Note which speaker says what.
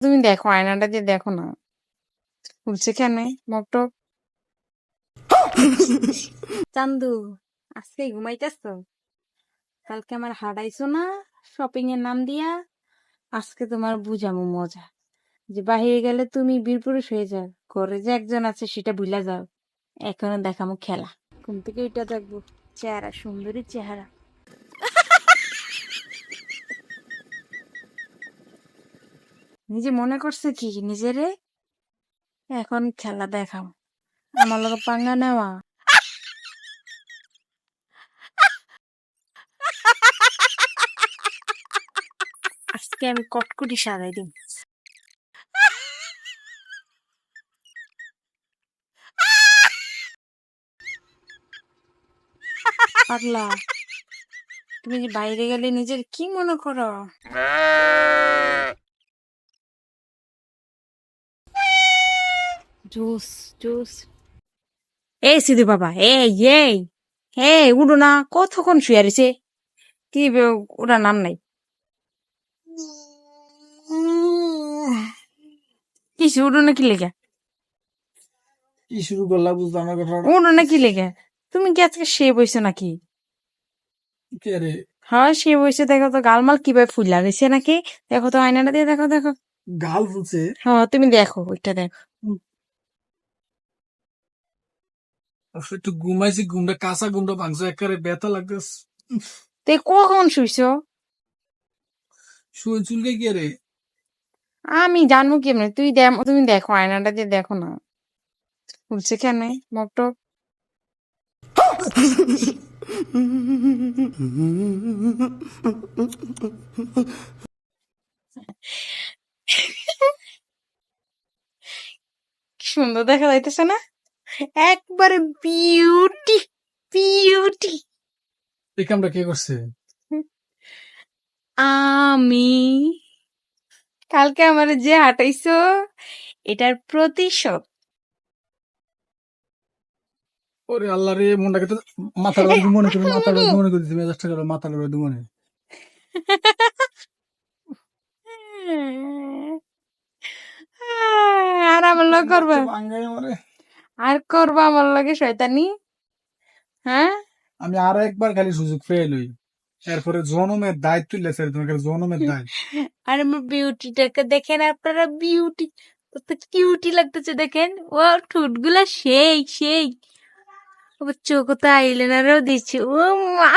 Speaker 1: তুমি দেখো আয়নাটা দিয়ে দেখো না খুলছে কেন মকটক। চান্দু, আজকে ঘুমাইতেছ? কালকে আমার হারাইছো না শপিং এর নাম দিয়া? আজকে তোমার বুঝামো মজা, যে বাহিরে গেলে তুমি বীরপুরুষ হয়ে যাও, ঘরে যে একজন আছে সেটা ভুলা যাও। এখনো দেখামো খেলা। ঘুম থেকে ওইটা দেখবো, চেহারা সুন্দরী চেহারা। নিজে মনে করছে কি নিজেরে এখন খেলা দেখাও, আমার লগে পাঙ্গা নেওয়া। আজকে আমি কটকুটি সারাই দিই। পাগলা, তুমি যে বাইরে গেলে নিজের কি মনে করো? Juice juice. এই সিধু বাবা, এই এই এই উঠো না, কতক্ষণ শুয়ে রয়েছে। কি ওটার নাম নাই কিছু, উঠো না কি লেগে?
Speaker 2: কি শুরু করলা বুঝলাম না কথাটা।
Speaker 1: উঠো না কি লেগে? তুমি কি আজকে শেভ হয়েছো নাকি?
Speaker 2: কে রে?
Speaker 1: হ্যাঁ শেভ হয়েছে, দেখো তো গালমাল কিভাবে ফুলা রয়েছে নাকি। দেখো তো আয়নাটা দিয়ে দেখো দেখো।
Speaker 2: গাল ফুলছে?
Speaker 1: হ্যাঁ তুমি দেখো, ওইটা দেখো।
Speaker 2: একটু ঘুমাইছি, ঘুমটা কাঁচা ঘুমটা ভাঙছে, একেবারে ব্যথা লাগতেছে।
Speaker 1: তুই কখন শুইছো?
Speaker 2: শুয়ে চুলকে কে রে?
Speaker 1: আমি জানবো কেমনে? তুমি দেখো আয়নাটা দিয়ে দেখো না খুলছে কেন মকটক। কি সুন্দর দেখা যাইতেছে না? একবারে বিউটি বিউটি।
Speaker 2: এই কামটা কে করছে?
Speaker 1: আমি কালকে আমার যে হাঁটাইছো এটার প্রতিশোধ।
Speaker 2: ওরে আল্লাহ রে, মনটাকে তো মাথার বাড়ি মনে করে, মাথার বাড়ি মনে করে দিতে মেজাজটা গেল, মাথার বাড়ি মনে।
Speaker 1: আর আমার লগে করবা?
Speaker 2: ভাঙ্গাই আমারে।
Speaker 1: আর করবা আমার লগে শয়তানি? হ্যাঁ
Speaker 2: আমি আর একবার খালি সুযোগ পেয়ে লই, এরপরে জনমের দায়িত্ব তুললে স্যার, তোমার কাছে জনমের দায়িত্ব।
Speaker 1: আর আমার বিউটিটাকে দেখেন আপনারা, বিউটি কত কিউটি লাগতেছে দেখেন। ও ঠোঁটগুলা সেই সেই, ও চোখ তো আইলাইনারও দিচ্ছে। ও মা